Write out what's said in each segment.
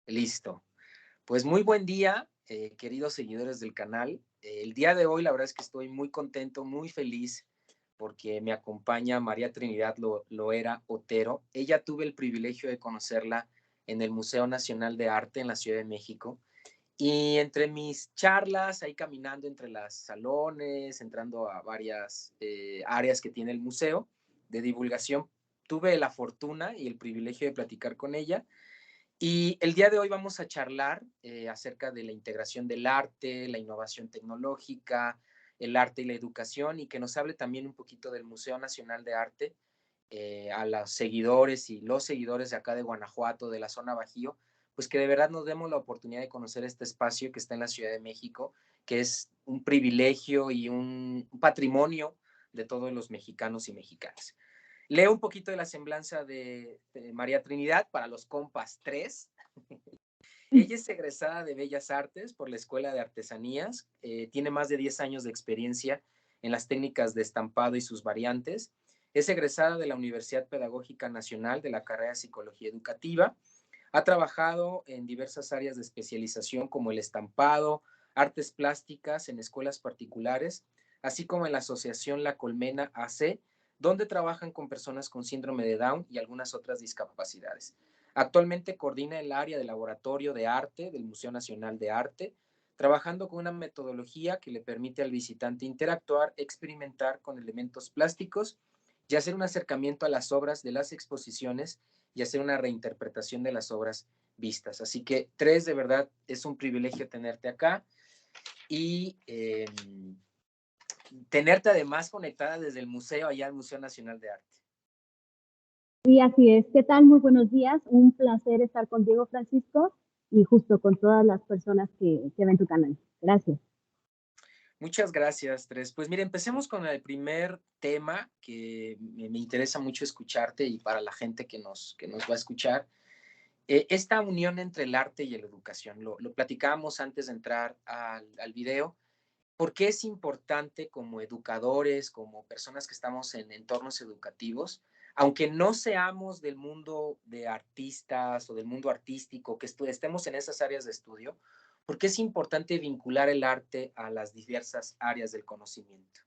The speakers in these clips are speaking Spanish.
Listo. Pues muy buen día, queridos seguidores del canal. El día de hoy, la verdad es que estoy muy contento, muy feliz, porque me acompaña María Trinidad Loera Otero. Ella tuve el privilegio de conocerla en el Museo Nacional de Arte en la Ciudad de México. Y entre mis charlas, ahí caminando entre los salones, entrando a varias áreas que tiene el museo de divulgación, tuve la fortuna y el privilegio de platicar con ella. Y el día de hoy vamos a charlar acerca de la integración del arte, la innovación tecnológica, el arte y la educación, y que nos hable también un poquito del Museo Nacional de Arte, a los seguidores y los seguidores de acá de Guanajuato, de la zona Bajío, pues que de verdad nos demos la oportunidad de conocer este espacio que está en la Ciudad de México, que es un privilegio y un patrimonio de todos los mexicanos y mexicanas. Leo un poquito de la semblanza de María Trinidad para los compas 3. Ella es egresada de Bellas Artes por la Escuela de Artesanías, tiene más de 10 años de experiencia en las técnicas de estampado y sus variantes. Es egresada de la Universidad Pedagógica Nacional de la carrera de Psicología Educativa. Ha trabajado en diversas áreas de especialización como el estampado, artes plásticas en escuelas particulares, así como en la Asociación La Colmena AC, donde trabajan con personas con síndrome de Down y algunas otras discapacidades. Actualmente coordina el área de laboratorio de arte del Museo Nacional de Arte, trabajando con una metodología que le permite al visitante interactuar, experimentar con elementos plásticos y hacer un acercamiento a las obras de las exposiciones y hacer una reinterpretación de las obras vistas. Así que, Tres, de verdad, es un privilegio tenerte acá y tenerte además conectada desde el museo, allá al Museo Nacional de Arte. Sí, así es. ¿Qué tal? Muy buenos días. Un placer estar contigo, Francisco, y justo con todas las personas que ven tu canal. Gracias. Muchas gracias, Tres. Pues mire, empecemos con el primer tema que me interesa mucho escucharte y para la gente que nos va a escuchar. Esta unión entre el arte y la educación, lo platicábamos antes de entrar al video. ¿Por qué es importante como educadores, como personas que estamos en entornos educativos, aunque no seamos del mundo de artistas o del mundo artístico, que estemos en esas áreas de estudio, por qué es importante vincular el arte a las diversas áreas del conocimiento?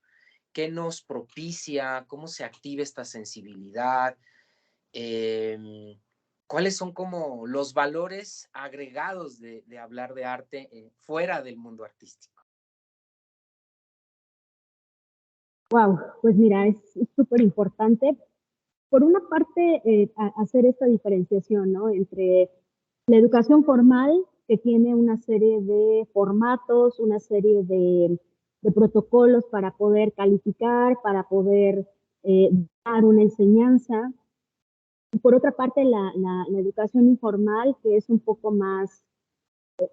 ¿Qué nos propicia? ¿Cómo se activa esta sensibilidad? ¿Cuáles son como los valores agregados de hablar de arte fuera del mundo artístico? Wow, pues mira, es súper importante. Por una parte, hacer esta diferenciación, ¿no? Entre la educación formal, que tiene una serie de formatos, una serie de protocolos para poder calificar, para poder dar una enseñanza. Y por otra parte, la educación informal, que es un poco más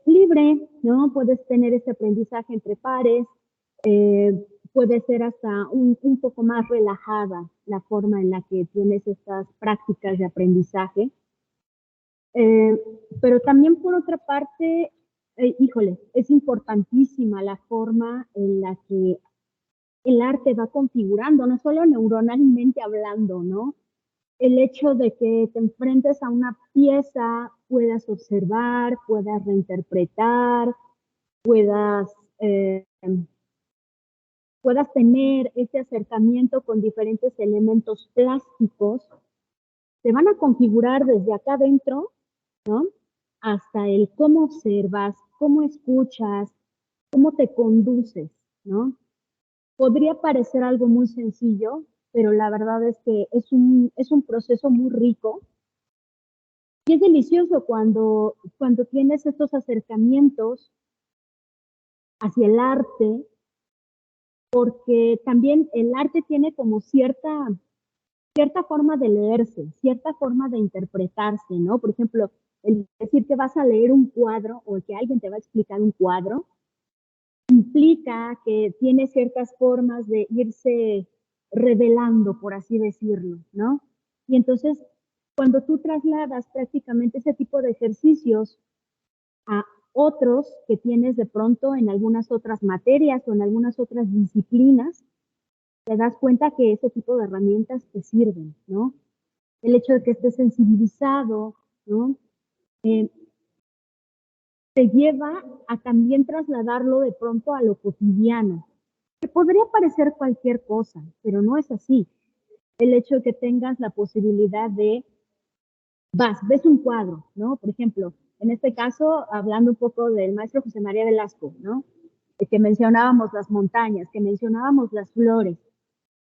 libre, ¿no? Puedes tener ese aprendizaje entre pares, puede ser hasta un poco más relajada la forma en la que tienes estas prácticas de aprendizaje. Eh, pero también por otra parte, híjole, es importantísima la forma en la que el arte va configurando, no solo neuronalmente hablando, ¿no? El hecho de que te enfrentes a una pieza, puedas observar, puedas reinterpretar, puedas, eh, puedas tener ese acercamiento con diferentes elementos plásticos, te van a configurar desde acá adentro, ¿no? Hasta el cómo observas, cómo escuchas, cómo te conduces, ¿no? Podría parecer algo muy sencillo, pero la verdad es que es un proceso muy rico y es delicioso cuando tienes estos acercamientos hacia el arte, porque también el arte tiene como cierta forma de leerse, cierta forma de interpretarse, ¿no? Por ejemplo, el decir que vas a leer un cuadro o que alguien te va a explicar un cuadro, implica que tiene ciertas formas de irse revelando, por así decirlo, ¿no? Y entonces, cuando tú trasladas prácticamente ese tipo de ejercicios a otros que tienes de pronto en algunas otras materias o en algunas otras disciplinas, te das cuenta que ese tipo de herramientas te sirven, ¿no? El hecho de que estés sensibilizado, ¿no? te lleva a también trasladarlo de pronto a lo cotidiano, que podría parecer cualquier cosa, pero no es así. El hecho de que tengas la posibilidad de, ves un cuadro, ¿no? Por ejemplo, en este caso, hablando un poco del maestro José María Velasco, ¿no? Que mencionábamos las montañas, que mencionábamos las flores,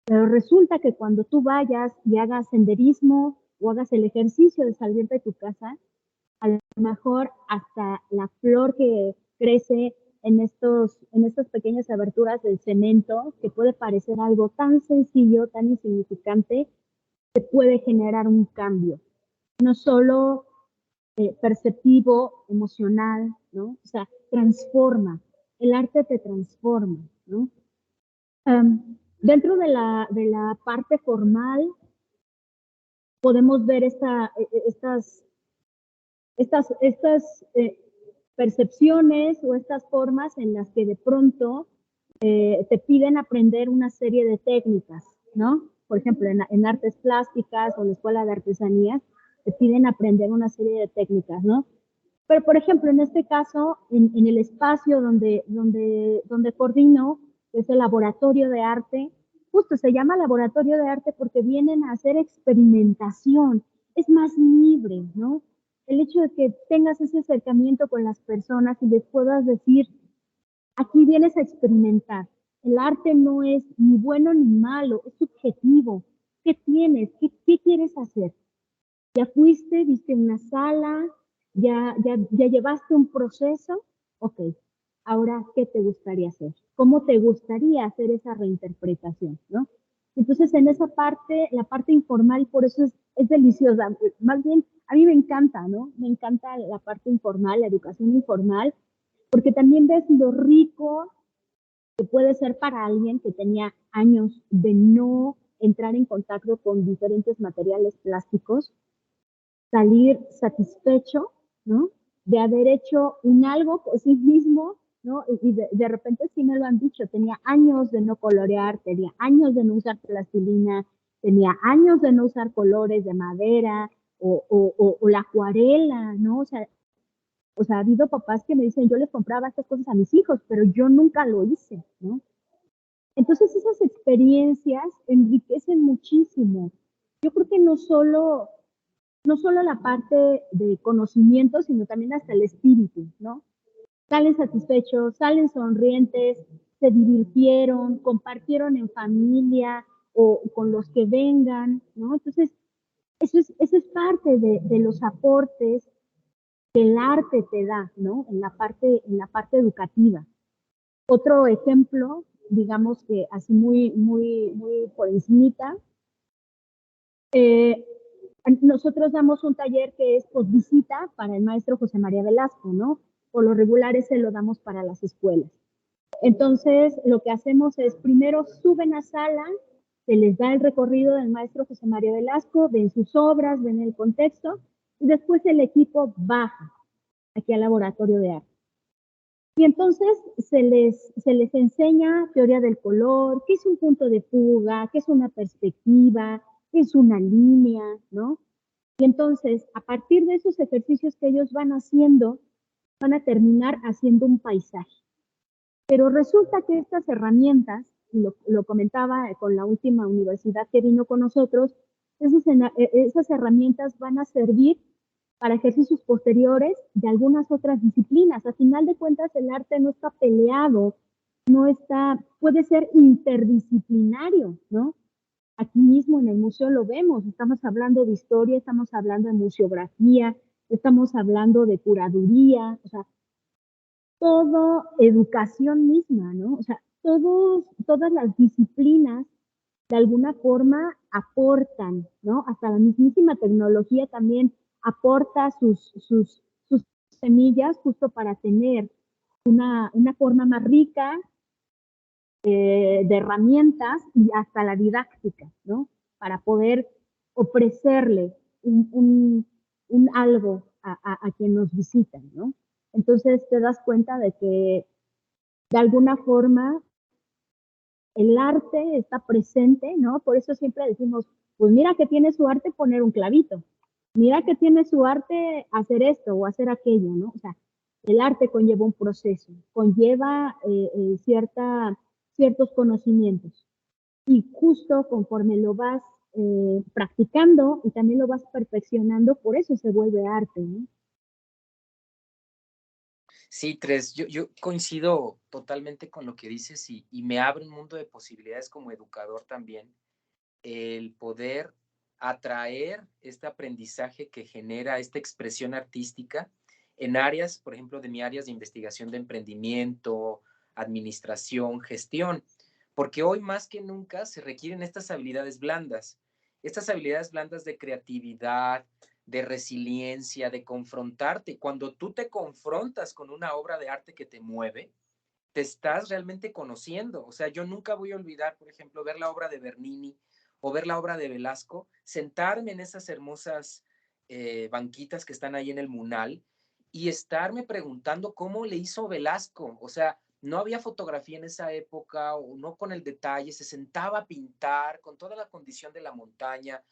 pero resulta que cuando tú vayas y hagas senderismo o hagas el ejercicio de salir de tu casa, a lo mejor hasta la flor que crece en estas pequeñas aberturas del cemento, que puede parecer algo tan sencillo, tan insignificante, que puede generar un cambio, no solo perceptivo, emocional, ¿no? O sea, transforma, el arte te transforma, ¿no? Dentro de la parte formal, podemos ver estas percepciones o estas formas en las que de pronto te piden aprender una serie de técnicas, ¿no? Por ejemplo, en artes plásticas o en la escuela de artesanías, te piden aprender una serie de técnicas, ¿no? Pero, por ejemplo, en este caso, en el espacio donde coordino, que es el laboratorio de arte, justo se llama laboratorio de arte porque vienen a hacer experimentación, es más libre, ¿no? El hecho de que tengas ese acercamiento con las personas y les puedas decir, aquí vienes a experimentar. El arte no es ni bueno ni malo, es subjetivo. ¿Qué tienes? ¿Qué quieres hacer? ¿Ya fuiste, viste una sala? ¿Ya llevaste un proceso? Ok, ahora, ¿qué te gustaría hacer? ¿Cómo te gustaría hacer esa reinterpretación? ¿No? Entonces, en esa parte, la parte informal, por eso es deliciosa. Más bien, a mí me encanta, ¿no? Me encanta la parte informal, la educación informal, porque también ves lo rico que puede ser para alguien que tenía años de no entrar en contacto con diferentes materiales plásticos, salir satisfecho, ¿no? De haber hecho un algo por sí mismo, ¿no? Y de repente sí me lo han dicho, tenía años de no colorear, tenía años de no usar plastilina, tenía años de no usar colores de madera o la acuarela, ¿no? O sea, ha habido papás que me dicen, yo les compraba estas cosas a mis hijos, pero yo nunca lo hice, ¿no? Entonces esas experiencias enriquecen muchísimo. Yo creo que no solo la parte de conocimiento, sino también hasta el espíritu, ¿no? Salen satisfechos, salen sonrientes, se divirtieron, compartieron en familia o con los que vengan, ¿no? Entonces, eso es parte de los aportes que el arte te da, ¿no? En la parte educativa. Otro ejemplo, digamos que así muy por encimita, eh, nosotros damos un taller que es visita para el maestro José María Velasco, ¿no? Por lo regular ese lo damos para las escuelas. Entonces, lo que hacemos es primero suben a sala, se les da el recorrido del maestro José María Velasco, ven sus obras, ven el contexto, y después el equipo baja aquí al laboratorio de arte. Y entonces se les enseña teoría del color, qué es un punto de fuga, qué es una perspectiva, qué es una línea, ¿no? Y entonces, a partir de esos ejercicios que ellos van haciendo, van a terminar haciendo un paisaje. Pero resulta que estas herramientas, lo comentaba con la última universidad que vino con nosotros, esas herramientas van a servir para ejercicios posteriores de algunas otras disciplinas. A final de cuentas, el arte no está peleado, puede ser interdisciplinario, ¿no? Aquí mismo en el museo lo vemos, estamos hablando de historia, estamos hablando de museografía, estamos hablando de curaduría, o sea, todo educación misma, ¿no? O sea, todas las disciplinas de alguna forma aportan, ¿no? Hasta la mismísima tecnología también aporta sus semillas justo para tener una forma más rica de herramientas y hasta la didáctica, ¿no? Para poder ofrecerle un algo a quien nos visitan, ¿no? Entonces te das cuenta de que de alguna forma el arte está presente, ¿no? Por eso siempre decimos, pues mira que tiene su arte poner un clavito, mira que tiene su arte hacer esto o hacer aquello, ¿no? O sea, El arte conlleva un proceso, conlleva ciertos conocimientos. Y justo conforme lo vas practicando y también lo vas perfeccionando, por eso se vuelve arte, ¿no? Sí, Tres, yo coincido totalmente con lo que dices y me abre un mundo de posibilidades como educador también, el poder atraer este aprendizaje que genera esta expresión artística en áreas, por ejemplo, de mi áreas de investigación de emprendimiento, administración, gestión, porque hoy más que nunca se requieren estas habilidades blandas de creatividad, de resiliencia, de confrontarte. Cuando tú te confrontas con una obra de arte que te mueve, te estás realmente conociendo. O sea, yo nunca voy a olvidar, por ejemplo, ver la obra de Bernini o ver la obra de Velasco, sentarme en esas hermosas banquitas que están ahí en el Munal y estarme preguntando cómo le hizo Velasco. O sea, no había fotografía en esa época o no con el detalle, se sentaba a pintar con toda la condición de la montaña.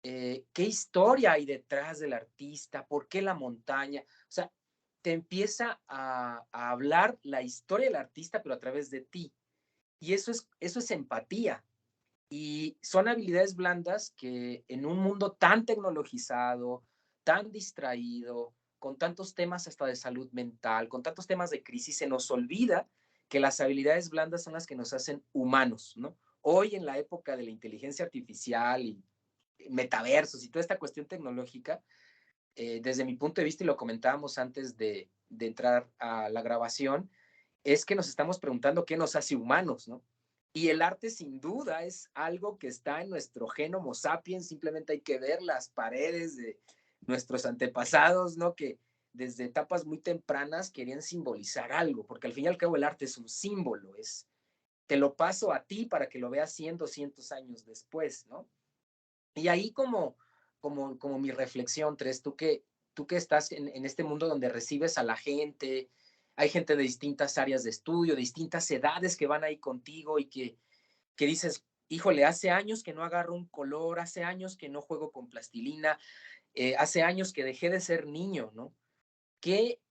¿Qué historia hay detrás del artista? ¿Por qué la montaña? O sea, te empieza a hablar la historia del artista, pero a través de ti. Y eso es empatía. Y son habilidades blandas que en un mundo tan tecnologizado, tan distraído, con tantos temas hasta de salud mental, con tantos temas de crisis, se nos olvida que las habilidades blandas son las que nos hacen humanos, ¿no? Hoy en la época de la inteligencia artificial y metaversos y toda esta cuestión tecnológica, desde mi punto de vista, y lo comentábamos antes de entrar a la grabación, es que nos estamos preguntando qué nos hace humanos, ¿no? Y el arte sin duda es algo que está en nuestro gen Homo sapiens, simplemente hay que ver las paredes de nuestros antepasados, ¿no? Que desde etapas muy tempranas querían simbolizar algo, porque al fin y al cabo el arte es un símbolo, te lo paso a ti para que lo veas 100, 200 años después, ¿no? Y ahí como mi reflexión, Tres, tú que estás en este mundo donde recibes a la gente, hay gente de distintas áreas de estudio, de distintas edades que van ahí contigo y que dices, híjole, hace años que no agarro un color, hace años que no juego con plastilina, hace años que dejé de ser niño, ¿no? ¿Qué,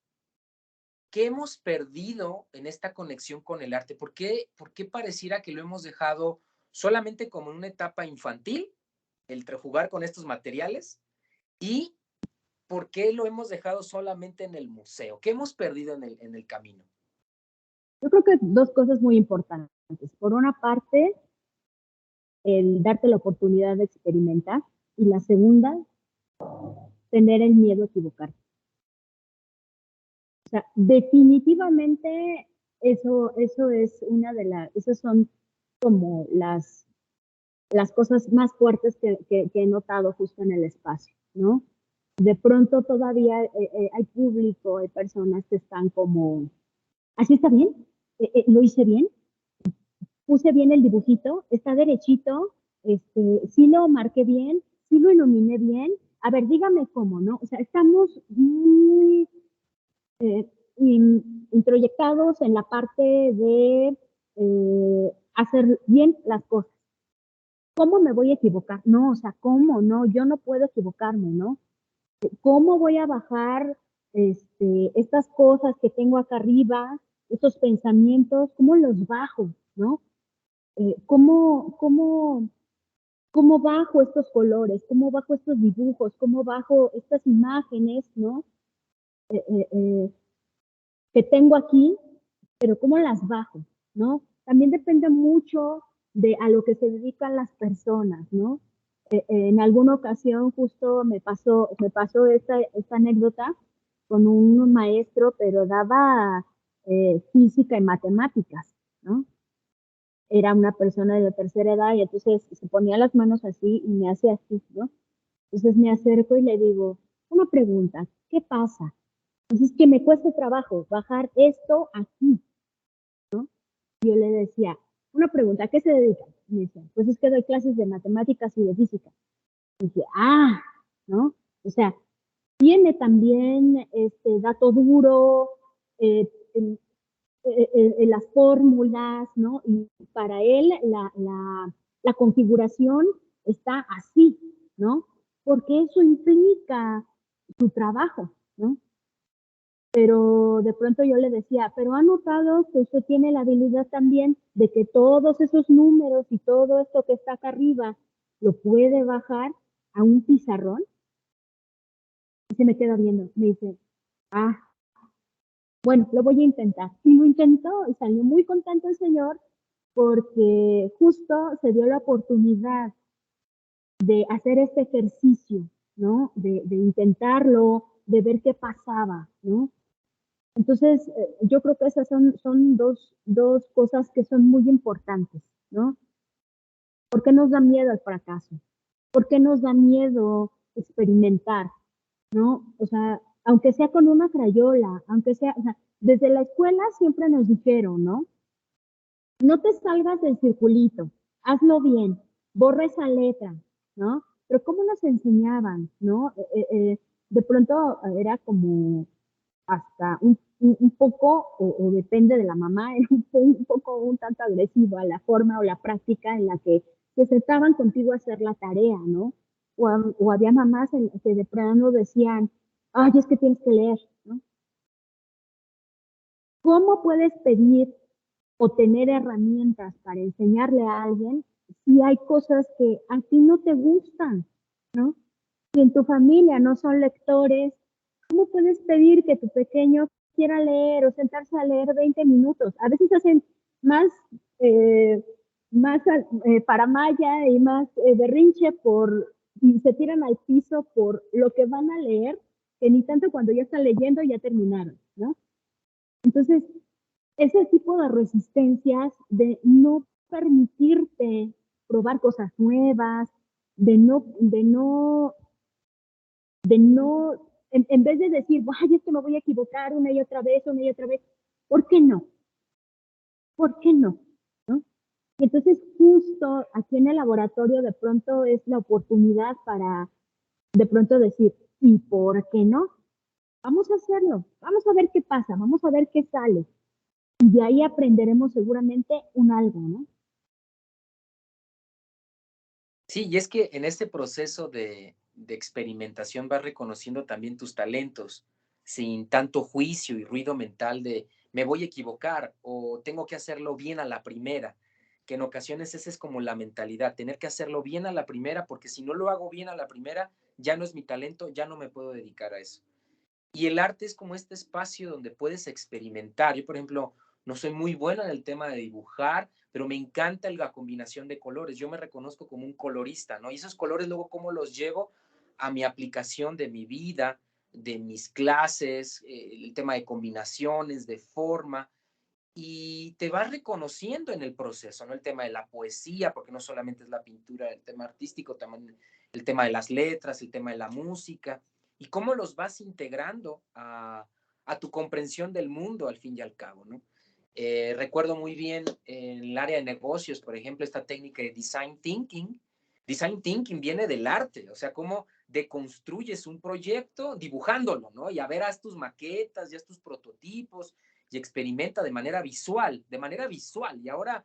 ¿Qué hemos perdido en esta conexión con el arte? Por qué pareciera que lo hemos dejado solamente como en una etapa infantil, el jugar con estos materiales? ¿Y por qué lo hemos dejado solamente en el museo? ¿Qué hemos perdido en el camino? Yo creo que dos cosas muy importantes. Por una parte, el darte la oportunidad de experimentar y la segunda, tener el miedo a equivocarte. O sea, definitivamente eso es una de esas son como las cosas más fuertes que he notado justo en el espacio, ¿no? De pronto todavía hay público, hay personas que están como, ¿así está bien? ¿Lo hice bien? ¿Puse bien el dibujito? ¿Está derechito? ¿Sí lo marqué bien? ¿Sí lo iluminé bien? A ver, dígame cómo, ¿no? O sea, estamos muy eh, introyectados en la parte de hacer bien las cosas. ¿Cómo me voy a equivocar? No, o sea, ¿cómo? No, yo no puedo equivocarme, ¿no? ¿Cómo voy a bajar estas cosas que tengo acá arriba, estos pensamientos, cómo los bajo, ¿no? ¿Cómo cómo bajo estos colores, cómo bajo estos dibujos, cómo bajo estas imágenes, ¿no? Eh, eh, eh, que tengo aquí, pero cómo las bajo, ¿no? También depende mucho de a lo que se dedican las personas, ¿no? En alguna ocasión justo me pasó esta anécdota con un maestro, pero daba física y matemáticas, ¿no? Era una persona de la tercera edad y entonces se ponía las manos así y me hace así, ¿no? Entonces me acerco y le digo, una pregunta, ¿qué pasa? Pues es que me cuesta trabajo bajar esto aquí. Yo le decía, una pregunta, ¿a qué se dedica? Y me decía, pues es que doy clases de matemáticas y de física. Y dije, ¿no? O sea, tiene también este dato duro, eh, las fórmulas, ¿no? Y para él la configuración está así, ¿no? Porque eso implica su trabajo, ¿no? pero de pronto yo le decía, pero ha notado que usted tiene la habilidad también de que todos esos números y todo esto que está acá arriba lo puede bajar a un pizarrón. Y se me queda viendo, me dice, ah, bueno, lo voy a intentar. Y lo intentó y salió muy contento el señor porque justo se dio la oportunidad de hacer este ejercicio, ¿no? De intentarlo, de ver qué pasaba, ¿no? Entonces, yo creo que esas son dos cosas que son muy importantes, ¿no? ¿Por qué nos da miedo el fracaso? ¿Por qué nos da miedo experimentar, ¿no? O sea, aunque sea con una crayola, aunque sea, o sea, desde la escuela siempre nos dijeron, ¿no? No te salgas del circulito, hazlo bien, borra esa letra, ¿no? Pero ¿cómo nos enseñaban, no? De pronto era como hasta un poco, o depende de la mamá, era un poco un tanto agresivo a la forma o la práctica en la que se sentaban contigo a hacer la tarea, ¿no? O había mamás que de pronto decían, ay, es que tienes que leer, ¿no? ¿Cómo puedes pedir o tener herramientas para enseñarle a alguien si hay cosas que a ti no te gustan, ¿no? Si en tu familia no son lectores, ¿cómo puedes pedir que tu pequeño quiera leer o sentarse a leer 20 minutos? A veces hacen más, eh, más paramaya y más berrinche y se tiran al piso por lo que van a leer, que ni tanto cuando ya están leyendo ya terminaron, ¿no? Entonces, ese tipo de resistencias de no permitirte probar cosas nuevas, de no, en vez de decir, ay, es que me voy a equivocar una y otra vez, ¿por qué no? ¿Por qué no? ¿No? Y entonces justo aquí en el laboratorio de pronto es la oportunidad para de pronto decir, ¿y por qué no? Vamos a hacerlo, vamos a ver qué pasa, vamos a ver qué sale. Y de ahí aprenderemos seguramente un algo, ¿no? Sí, y es que en este proceso de experimentación vas reconociendo también tus talentos, sin tanto juicio y ruido mental de me voy a equivocar o tengo que hacerlo bien a la primera, que en ocasiones esa es como la mentalidad, tener que hacerlo bien a la primera, porque si no lo hago bien a la primera, ya no es mi talento, ya no me puedo dedicar a eso. Y el arte es como este espacio donde puedes experimentar. Yo, por ejemplo, no soy muy buena en el tema de dibujar, pero me encanta la combinación de colores. Yo me reconozco como un colorista, ¿no? Y esos colores luego cómo los llevo a mi aplicación de mi vida, de mis clases, el tema de combinaciones, de forma, y te vas reconociendo en el proceso, ¿no? El tema de la poesía, porque no solamente es la pintura, el tema artístico, también el tema de las letras, el tema de la música, y cómo los vas integrando a tu comprensión del mundo al fin y al cabo, ¿no? Recuerdo muy bien en el área de negocios, por ejemplo, esta técnica de design thinking. Design thinking viene del arte, o sea, cómo deconstruyes un proyecto dibujándolo, ¿no? Y a ver, haz tus maquetas, ya haz tus prototipos, y experimenta de manera visual, de manera visual. Y ahora,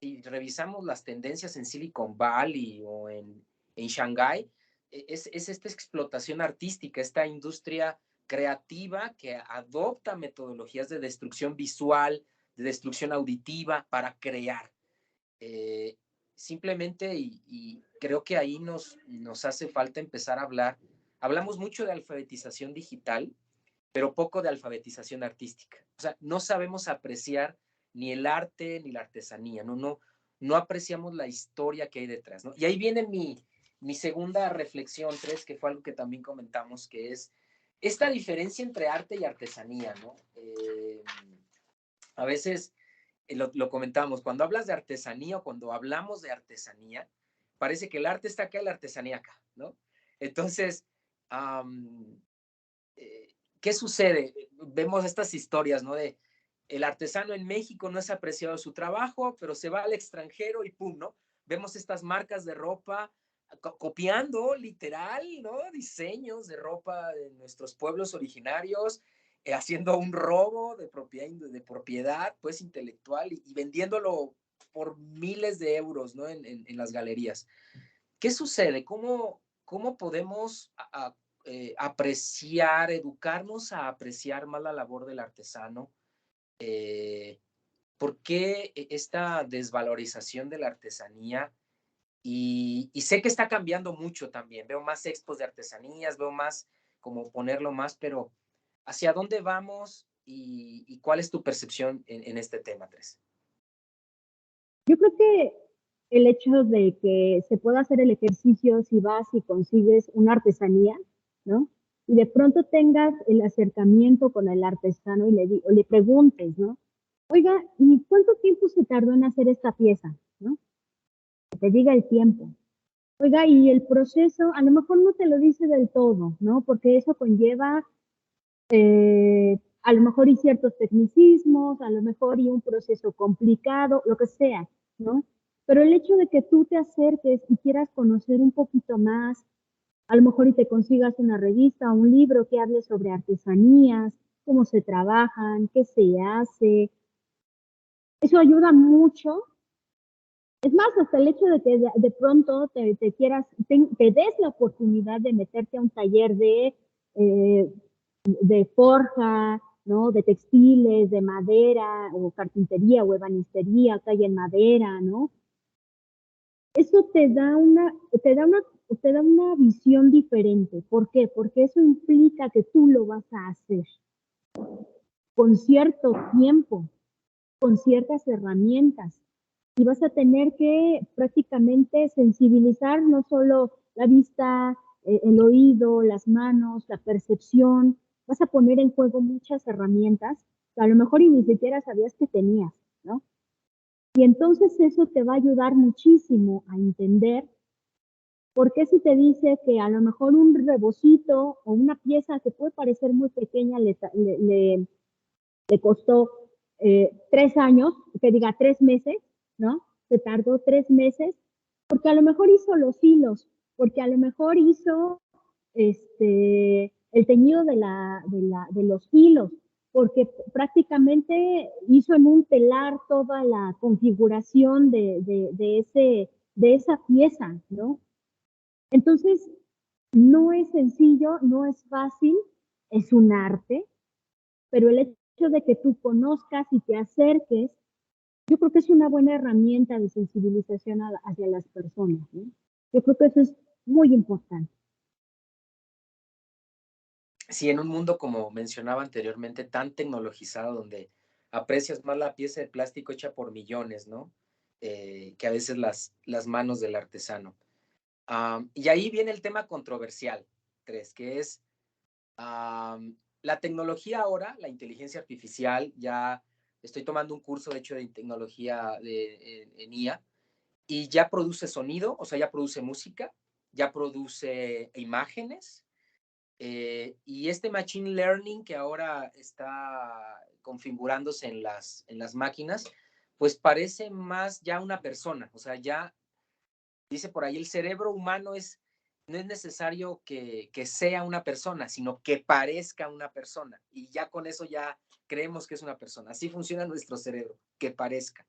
si revisamos las tendencias en Silicon Valley o en Shanghái, es esta explotación artística, esta industria creativa que adopta metodologías de destrucción visual, de destrucción auditiva para crear. Eh, Simplemente, y creo que ahí nos hace falta empezar a hablar. Hablamos mucho de alfabetización digital, pero poco de alfabetización artística. O sea, no sabemos apreciar ni el arte ni la artesanía, no apreciamos la historia que hay detrás, ¿no? Y ahí viene mi segunda reflexión, tres, que fue algo que también comentamos, que es esta diferencia entre arte y artesanía, ¿no? A veces lo comentamos, cuando hablas de artesanía o cuando hablamos de artesanía, parece que el arte está acá y la artesanía acá, ¿no? Entonces, um, ¿qué sucede? Vemos estas historias, ¿no? De el artesano en México no es apreciado su trabajo, pero se va al extranjero y pum, ¿no? Vemos estas marcas de ropa copiando literal, ¿no? Diseños de ropa de nuestros pueblos originarios, haciendo un robo de propiedad pues intelectual y vendiéndolo por miles de euros, ¿no? En las galerías. ¿Qué sucede? ¿Cómo podemos apreciar, educarnos a apreciar más la labor del artesano. ¿Por qué esta desvalorización de la artesanía? Y sé que está cambiando mucho también. Veo más expos de artesanías, veo más como ponerlo más, pero ¿hacia dónde vamos y cuál es tu percepción en este tema, Tres? Yo creo que el hecho de que se pueda hacer el ejercicio si vas y consigues una artesanía, ¿no? Y de pronto tengas el acercamiento con el artesano y o le preguntes, ¿no? Oiga, ¿y cuánto tiempo se tardó en hacer esta pieza? ¿No? Que te diga el tiempo. Oiga, y el proceso, a lo mejor no te lo dice del todo, ¿no? Porque eso conlleva a lo mejor y ciertos tecnicismos, a lo mejor y un proceso complicado, lo que sea, ¿no? Pero el hecho de que tú te acerques y quieras conocer un poquito más, a lo mejor y te consigas una revista o un libro que hable sobre artesanías, cómo se trabajan, qué se hace, eso ayuda mucho. Es más, hasta el hecho de que de pronto te quieras, te des la oportunidad de meterte a un taller eh, de forja, ¿no? De textiles, de madera, o carpintería, o ebanistería, talla en madera, ¿no? Eso te da una visión diferente. ¿Por qué? Porque eso implica que tú lo vas a hacer con cierto tiempo, con ciertas herramientas. Y vas a tener que prácticamente sensibilizar no solo la vista, el oído, las manos, la percepción. Vas a poner en juego muchas herramientas que a lo mejor y ni siquiera sabías que tenías, ¿no? Y entonces eso te va a ayudar muchísimo a entender por qué si te dice que a lo mejor un rebocito o una pieza que puede parecer muy pequeña le costó 3 años, que diga 3 meses, ¿no? Se tardó 3 meses, porque a lo mejor hizo los hilos, porque a lo mejor hizo el teñido de los hilos, porque prácticamente hizo en un telar toda la configuración de esa pieza, ¿no? Entonces, no es sencillo, no es fácil, es un arte, pero el hecho de que tú conozcas y te acerques, yo creo que es una buena herramienta de sensibilización hacia las personas, ¿no? Yo creo que eso es muy importante. Sí, en un mundo, como mencionaba anteriormente, tan tecnologizado, donde aprecias más la pieza de plástico hecha por millones, ¿no? Que a veces las manos del artesano. Y ahí viene el tema controversial, Tres, que es la tecnología ahora, la inteligencia artificial. Ya estoy tomando un curso, de hecho, de tecnología en IA, y ya produce sonido, o sea, ya produce música, ya produce imágenes, y este machine learning que ahora está configurándose en las máquinas, pues parece más ya una persona. O sea, ya dice por ahí, el cerebro humano no es necesario que sea una persona, sino que parezca una persona. Y ya con eso ya creemos que es una persona. Así funciona nuestro cerebro, que parezca.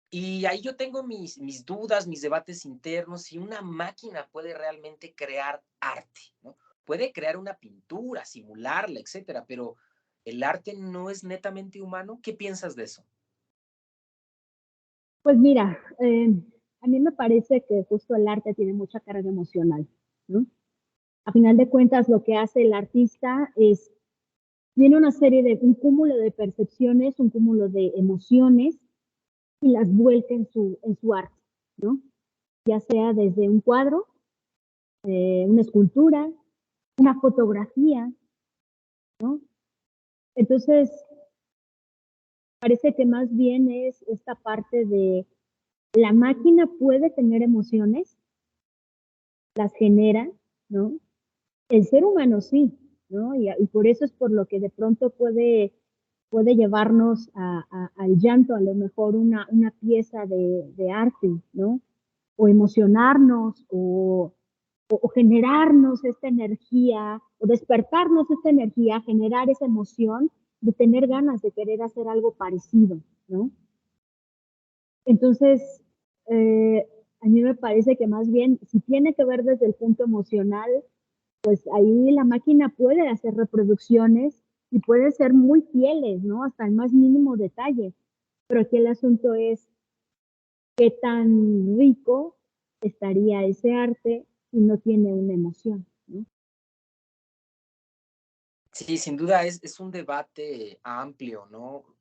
Y ahí yo tengo mis dudas, mis debates internos, si una máquina puede realmente crear arte, ¿no? Puede crear una pintura, simularla, etcétera, pero el arte no es netamente humano. ¿Qué piensas de eso? Pues mira, a mí me parece que justo el arte tiene mucha carga emocional, ¿no? A final de cuentas, lo que hace el artista es, tiene un cúmulo de percepciones, un cúmulo de emociones y las vuelca en su arte, ¿no? Ya sea desde un cuadro, una escultura, una fotografía, ¿no? Entonces, parece que más bien es esta parte de la máquina puede tener emociones, las genera, ¿no? El ser humano sí, ¿no? Y por eso es por lo que de pronto puede llevarnos al llanto, a lo mejor una pieza de arte, ¿no? O emocionarnos, o generarnos esta energía, o despertarnos esta energía, generar esa emoción de tener ganas de querer hacer algo parecido, ¿no? Entonces, a mí me parece que más bien, si tiene que ver desde el punto emocional, pues ahí la máquina puede hacer reproducciones y puede ser muy fieles, ¿no? Hasta el más mínimo detalle. Pero aquí el asunto es qué tan rico estaría ese arte si no tiene una emoción, ¿no? Sí, sin duda es un debate amplio, ¿no?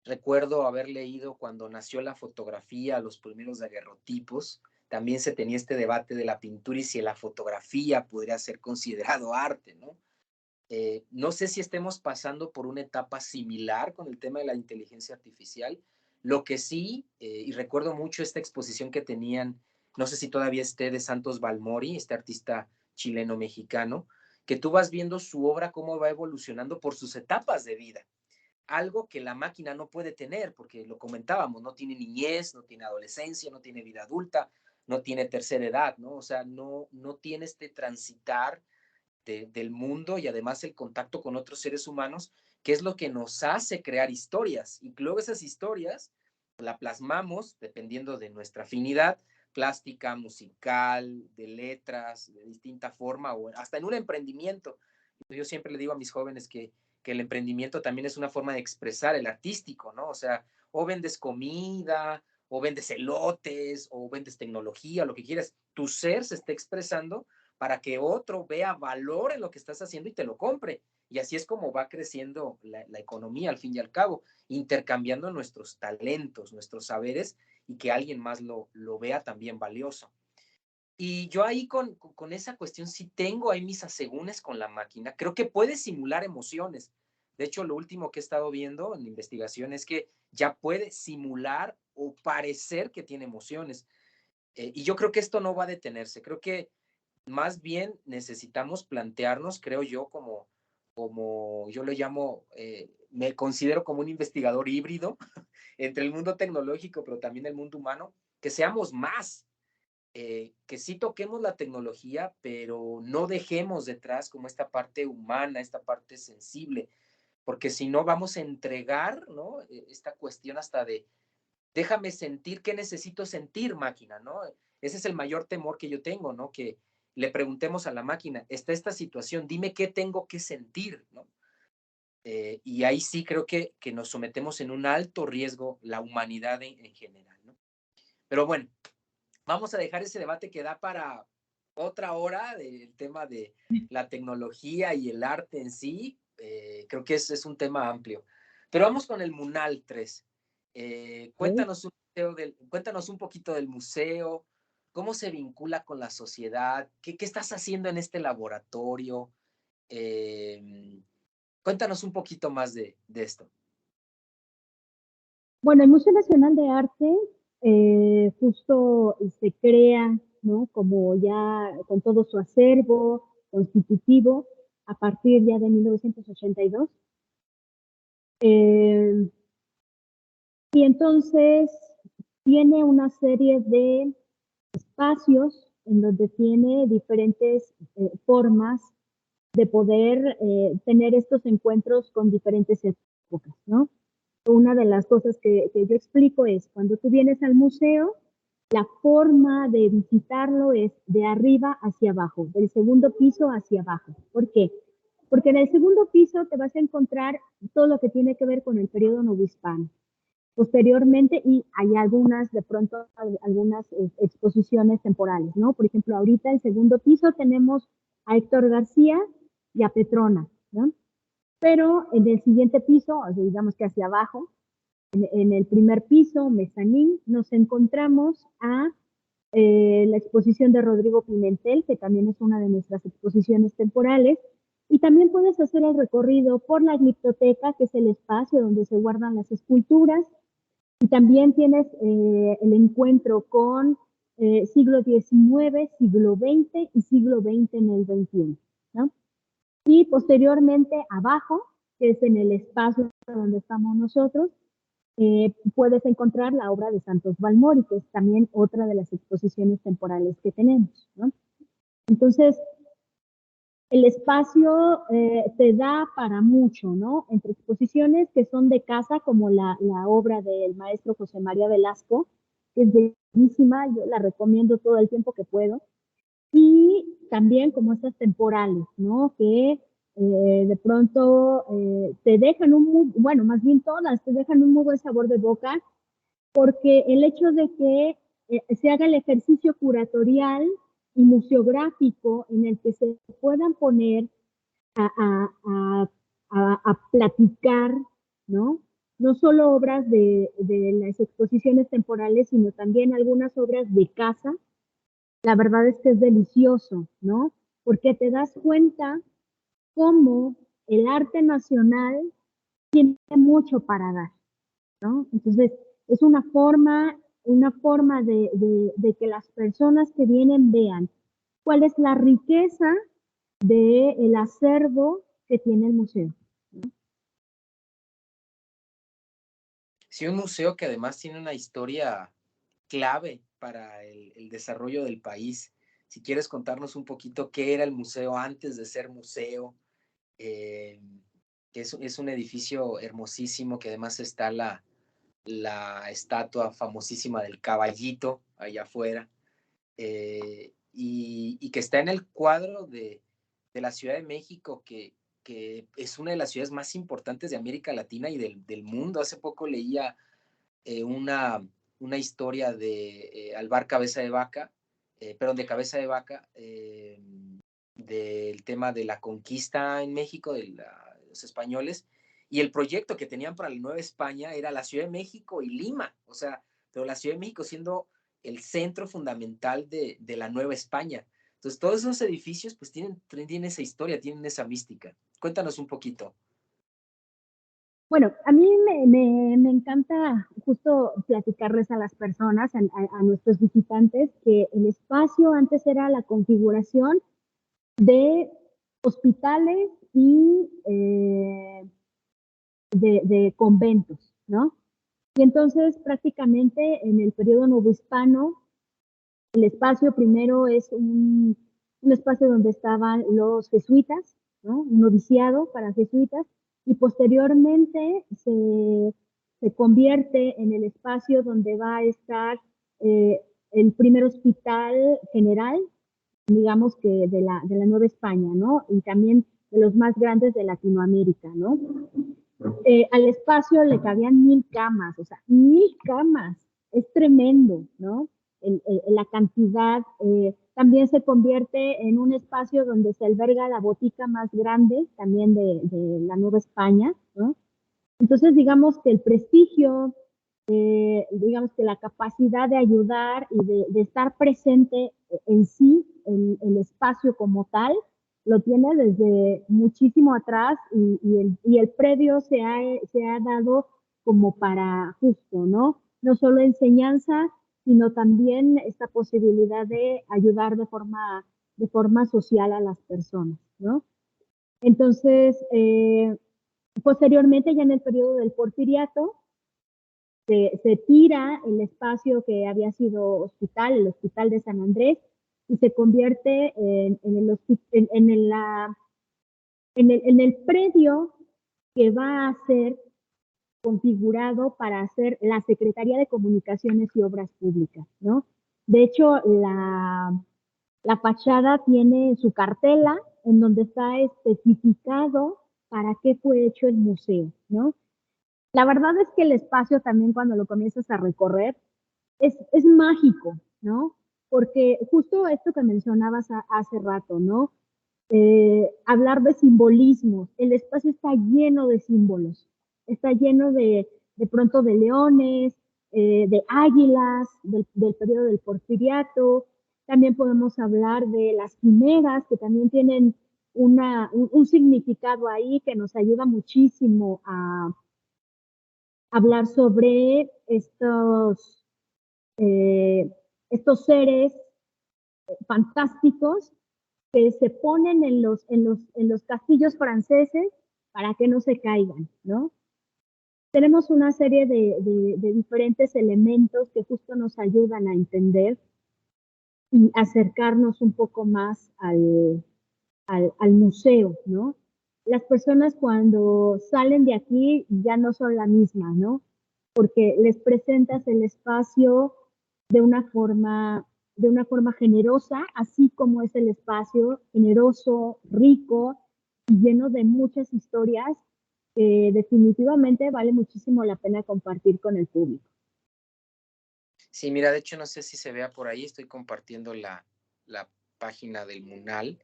Recuerdo haber leído cuando nació la fotografía, los primeros daguerrotipos, también se tenía este debate de la pintura y si la fotografía podría ser considerado arte, ¿no? No sé si estemos pasando por una etapa similar con el tema de la inteligencia artificial. Lo que sí, y recuerdo mucho esta exposición que tenían, no sé si todavía esté, de Santos Balmori, este artista chileno-mexicano, que tú vas viendo su obra cómo va evolucionando por sus etapas de vida. Algo que la máquina no puede tener, porque lo comentábamos, no tiene niñez, no tiene adolescencia, no tiene vida adulta, no tiene tercera edad, ¿no? O sea, no tiene este transitar del mundo y además el contacto con otros seres humanos, que es lo que nos hace crear historias. Y luego esas historias la plasmamos dependiendo de nuestra afinidad plástica, musical, de letras, de distinta forma, o hasta en un emprendimiento. Yo siempre le digo a mis jóvenes que el emprendimiento también es una forma de expresar el artístico, ¿no? O sea, o vendes comida, o vendes elotes, o vendes tecnología, lo que quieras. Tu ser se está expresando para que otro vea valor en lo que estás haciendo y te lo compre. Y así es como va creciendo la economía al fin y al cabo, intercambiando nuestros talentos, nuestros saberes y que alguien más lo vea también valioso. Y yo ahí con esa cuestión sí tengo ahí mis asegúnes con la máquina. Creo que puede simular emociones. De hecho, lo último que he estado viendo en investigación es que ya puede simular o parecer que tiene emociones. Y yo creo que esto no va a detenerse. Creo que más bien necesitamos plantearnos, creo yo, como yo lo llamo, me considero como un investigador híbrido entre el mundo tecnológico, pero también el mundo humano, que seamos más, que sí toquemos la tecnología, pero no dejemos detrás como esta parte humana, esta parte sensible, porque si no vamos a entregar, ¿no? Esta cuestión hasta de, déjame sentir qué necesito sentir, máquina, ¿no? Ese es el mayor temor que yo tengo, ¿no? Que le preguntemos a la máquina, está esta situación, dime qué tengo que sentir, ¿no? Y ahí sí creo que nos sometemos en un alto riesgo la humanidad en general, ¿no? Pero bueno, vamos a dejar ese debate que da para otra hora del tema de la tecnología y el arte en sí. Creo que es un tema amplio. Pero vamos con el Munal 3. ¿Ok? Cuéntanos un poquito del museo, cómo se vincula con la sociedad, qué estás haciendo en este laboratorio. Eh, Cuéntanos un poquito más de esto. Bueno, el Museo Nacional de Arte justo se crea, ¿no? Como ya con todo su acervo constitutivo a partir ya de 1982. Eh, y entonces tiene una serie de espacios en donde tiene diferentes formas de poder tener estos encuentros con diferentes épocas, ¿no? Una de las cosas que yo explico es, cuando tú vienes al museo, la forma de visitarlo es de arriba hacia abajo, del segundo piso hacia abajo. ¿Por qué? Porque en el segundo piso te vas a encontrar todo lo que tiene que ver con el periodo novohispano. Posteriormente, y hay algunas, de pronto, algunas exposiciones temporales, ¿no? Por ejemplo, ahorita en el segundo piso tenemos a Héctor García y a Petrona, ¿no? Pero en el siguiente piso, o sea, digamos que hacia abajo, en el primer piso, mezanín, nos encontramos a la exposición de Rodrigo Pimentel, que también es una de nuestras exposiciones temporales, y también puedes hacer el recorrido por la gliptoteca, que es el espacio donde se guardan las esculturas, y también tienes el encuentro con siglo XIX, siglo XX y siglo XX en el XXI, ¿no? Y posteriormente abajo, que es en el espacio donde estamos nosotros, puedes encontrar la obra de Santos Balmori, que es también otra de las exposiciones temporales que tenemos, ¿no? Entonces, el espacio te da para mucho, ¿no? Entre exposiciones que son de casa, como la obra del maestro José María Velasco, que es bellísima, yo la recomiendo todo el tiempo que puedo. Y también como estas temporales, ¿no? Que de pronto te dejan bueno, más bien todas, te dejan un muy buen sabor de boca, porque el hecho de que se haga el ejercicio curatorial y museográfico en el que se puedan poner a platicar, ¿no? No solo obras de las exposiciones temporales, sino también algunas obras de casa. La verdad es que es delicioso, ¿no? Porque te das cuenta cómo el arte nacional tiene mucho para dar, ¿no? Entonces, es una forma de que las personas que vienen vean cuál es la riqueza del acervo que tiene el museo. Sí, un museo que además tiene una historia clave para el desarrollo del país. Si quieres contarnos un poquito qué era el museo antes de ser museo, eh, que es un edificio hermosísimo, que además está la estatua famosísima del caballito allá afuera, y que está en el cuadro de la Ciudad de México, que es una de las ciudades más importantes de América Latina y del mundo. Hace poco leía una historia de Alvar Cabeza de Vaca, perdón, de Cabeza de Vaca, del tema de la conquista en México de los españoles, y el proyecto que tenían para la Nueva España era la Ciudad de México y Lima, o sea, pero la Ciudad de México siendo el centro fundamental de la Nueva España. Entonces, todos esos edificios pues tienen esa historia, tienen esa mística. Cuéntanos un poquito. Bueno, a mí me encanta justo platicarles a las personas, a nuestros visitantes, que el espacio antes era la configuración de hospitales y de conventos, ¿no? Y entonces prácticamente en el periodo novohispano, el espacio primero es un espacio donde estaban los jesuitas, ¿no? Un noviciado para jesuitas, y posteriormente se convierte en el espacio donde va a estar el primer hospital general, digamos que de la Nueva España, ¿no? Y también de los más grandes de Latinoamérica, ¿no? Al espacio le cabían 1000 camas, o sea, 1000 camas, es tremendo, ¿no? La cantidad también se convierte en un espacio donde se alberga la botica más grande también de la Nueva España, ¿no? Entonces, digamos que el prestigio, digamos que la capacidad de ayudar y de estar presente en sí, en el espacio como tal, lo tiene desde muchísimo atrás y el predio se ha dado como para justo, ¿no? No solo enseñanza, sino también esta posibilidad de ayudar de forma social a las personas, ¿no? Entonces, posteriormente, ya en el periodo del Porfiriato, se tira el espacio que había sido hospital, el Hospital de San Andrés, y se convierte en el predio que va a ser configurado para hacer la Secretaría de Comunicaciones y Obras Públicas, ¿no? De hecho, la fachada tiene su cartela en donde está especificado para qué fue hecho el museo, ¿no? La verdad es que el espacio también cuando lo comienzas a recorrer es mágico, ¿no? Porque justo esto que mencionabas hace rato, ¿no? Hablar de simbolismos, el espacio está lleno de símbolos, está lleno de pronto de leones, de águilas, del periodo del Porfiriato, también podemos hablar de las quimeras, que también tienen un significado ahí que nos ayuda muchísimo a hablar sobre estos seres fantásticos que se ponen en los castillos franceses para que no se caigan, ¿no? Tenemos una serie de diferentes elementos que justo nos ayudan a entender y acercarnos un poco más al museo, ¿no? Las personas cuando salen de aquí ya no son la misma, ¿no? Porque les presentas el espacio de una forma de una forma generosa, así como es el espacio generoso, rico y lleno de muchas historias que definitivamente vale muchísimo la pena compartir con el público. Sí, mira, de hecho, no sé si se vea por ahí, estoy compartiendo la página del Munal,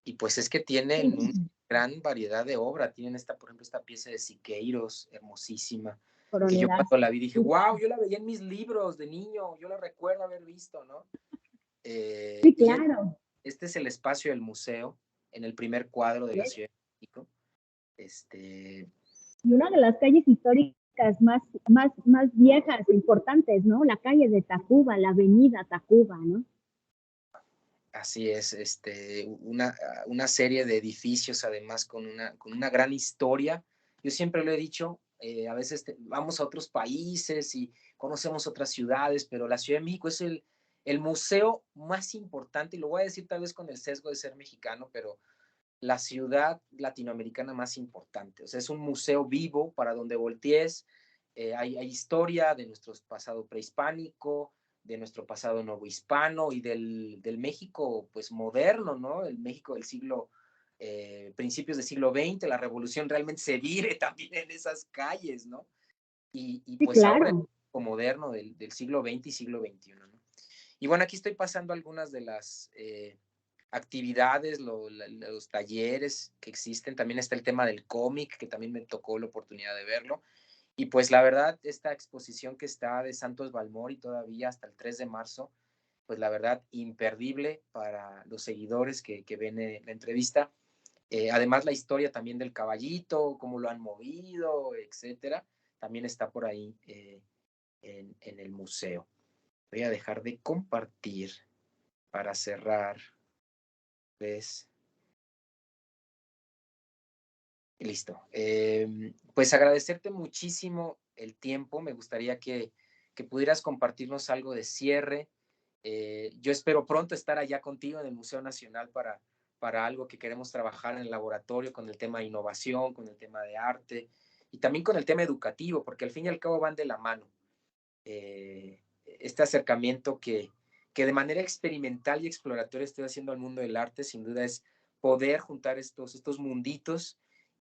y pues es que tienen una gran variedad de obra. Tienen esta, por ejemplo, esta pieza de Siqueiros, hermosísima, que yo Coronel. cuando la vi dije, wow, yo la veía en mis libros de niño, yo la recuerdo haber visto, ¿no? Sí, Y claro. este es el espacio del museo, en el primer cuadro de la Ciudad de México. Este, Y una de las calles históricas más viejas e importantes, ¿no? La calle de Tacuba, la avenida Tacuba, ¿no? Así es, una serie de edificios además con una gran historia. Yo siempre lo he dicho, a veces vamos a otros países y conocemos otras ciudades, pero la Ciudad de México es el museo más importante, y lo voy a decir tal vez con el sesgo de ser mexicano, pero la ciudad latinoamericana más importante. O sea, es un museo vivo para donde voltees. Hay historia de nuestro pasado prehispánico, de nuestro pasado novohispano y del México pues moderno, ¿no? El México del siglo, principios del siglo XX, la revolución realmente se vive también en esas calles, ¿no? Y Sí, pues ahora el claro. México moderno del siglo XX y siglo XXI, ¿no? Y bueno, aquí estoy pasando algunas de las actividades, los talleres que existen. También está el tema del cómic, que también me tocó la oportunidad de verlo. Y pues la verdad, esta exposición que está de Santos Balmori todavía hasta el 3 de marzo, pues la verdad, imperdible para los seguidores que ven la entrevista. Además, la historia también del caballito, cómo lo han movido, etcétera, también está por ahí en el museo. Voy a dejar de compartir para cerrar. ¿Ves? Listo. Pues agradecerte muchísimo el tiempo. Me gustaría que pudieras compartirnos algo de cierre. Yo espero pronto estar allá contigo en el Museo Nacional para algo que queremos trabajar en el laboratorio con el tema de innovación, con el tema de arte y también con el tema educativo, porque al fin y al cabo van de la mano. Este acercamiento que de manera experimental y exploratoria estoy haciendo al mundo del arte, sin duda es poder juntar estos munditos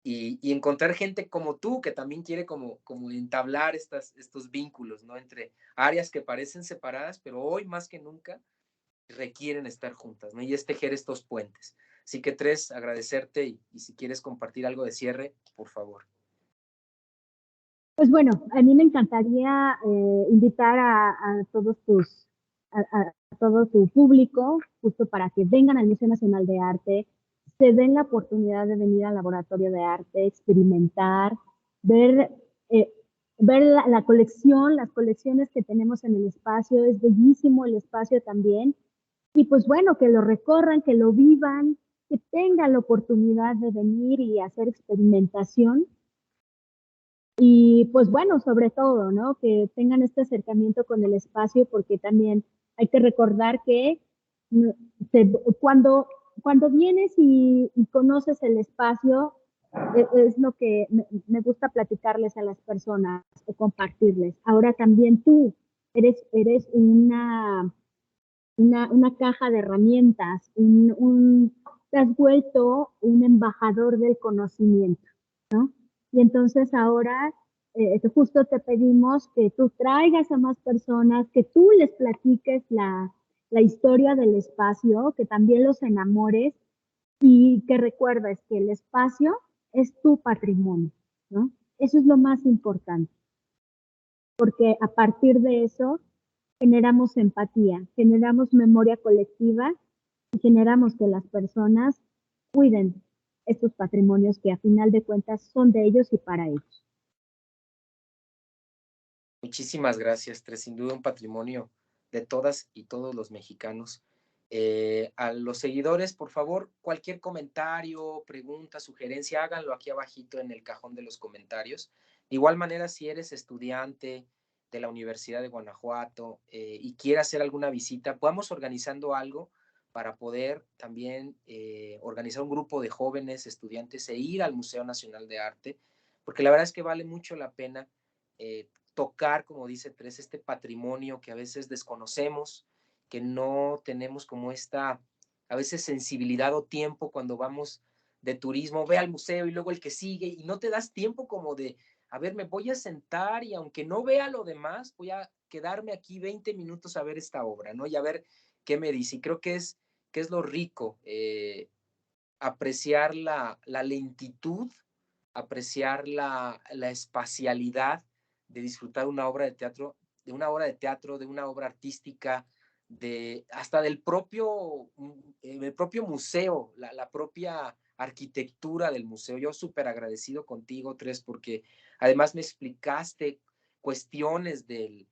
y encontrar gente como tú que también quiere como entablar estos vínculos, ¿no? Entre áreas que parecen separadas, pero hoy más que nunca requieren estar juntas, ¿no? Y es tejer estos puentes. Así que, Tres, agradecerte y si quieres compartir algo de cierre, por favor. Pues bueno, a mí me encantaría invitar a todos a todo tu público, justo para que vengan al Museo Nacional de Arte, se den la oportunidad de venir al Laboratorio de Arte, experimentar, ver, eh, ver la colección, las colecciones que tenemos en el espacio. Es bellísimo el espacio también. Y pues bueno, que lo recorran, que lo vivan, que tengan la oportunidad de venir y hacer experimentación. Y pues bueno, sobre todo, ¿no? Que tengan este acercamiento con el espacio, porque también hay que recordar que mm, se- cuando, cuando vienes y conoces el espacio, es lo que me gusta platicarles a las personas o compartirles. Ahora también tú eres una caja de herramientas, te has vuelto un embajador del conocimiento, ¿no? Y entonces ahora justo te pedimos que tú traigas a más personas, que tú les platiques la historia del espacio, que también los enamores y que recuerdes que el espacio es tu patrimonio, ¿no? Eso es lo más importante, porque a partir de eso generamos empatía, generamos memoria colectiva y generamos que las personas cuiden estos patrimonios que a final de cuentas son de ellos y para ellos. Muchísimas gracias, Tres. Sin duda un patrimonio de todas y todos los mexicanos. A los seguidores, por favor, cualquier comentario, pregunta, sugerencia, háganlo aquí abajito en el cajón de los comentarios. De igual manera, si eres estudiante de la Universidad de Guanajuato y quieres hacer alguna visita, podamos organizando algo para poder también organizar un grupo de jóvenes estudiantes e ir al Museo Nacional de Arte, porque la verdad es que vale mucho la pena tocar, como dice Tres, este patrimonio que a veces desconocemos que no tenemos como esta, a veces, sensibilidad o tiempo cuando vamos de turismo, ve al museo y luego el que sigue, y no te das tiempo como de, a ver, me voy a sentar y aunque no vea lo demás, voy a quedarme aquí 20 minutos a ver esta obra, ¿no? Y a ver qué me dice. Y creo que es lo rico, apreciar la lentitud, apreciar la espacialidad de disfrutar una obra de teatro, de una obra de teatro, de una obra artística, hasta el propio museo, la propia arquitectura del museo. Yo súper agradecido contigo, Tres, porque además me explicaste cuestiones del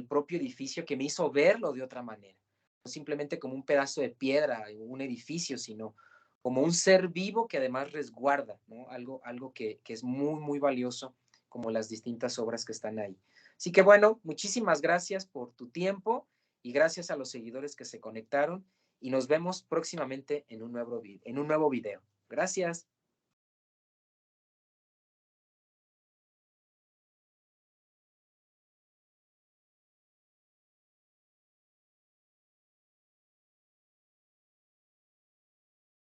propio edificio que me hizo verlo de otra manera. No simplemente como un pedazo de piedra, un edificio, sino como un ser vivo que además resguarda, ¿no? Algo que es muy, muy valioso, como las distintas obras que están ahí. Así que bueno, muchísimas gracias por tu tiempo y gracias a los seguidores que se conectaron y nos vemos próximamente en un nuevo video. Gracias.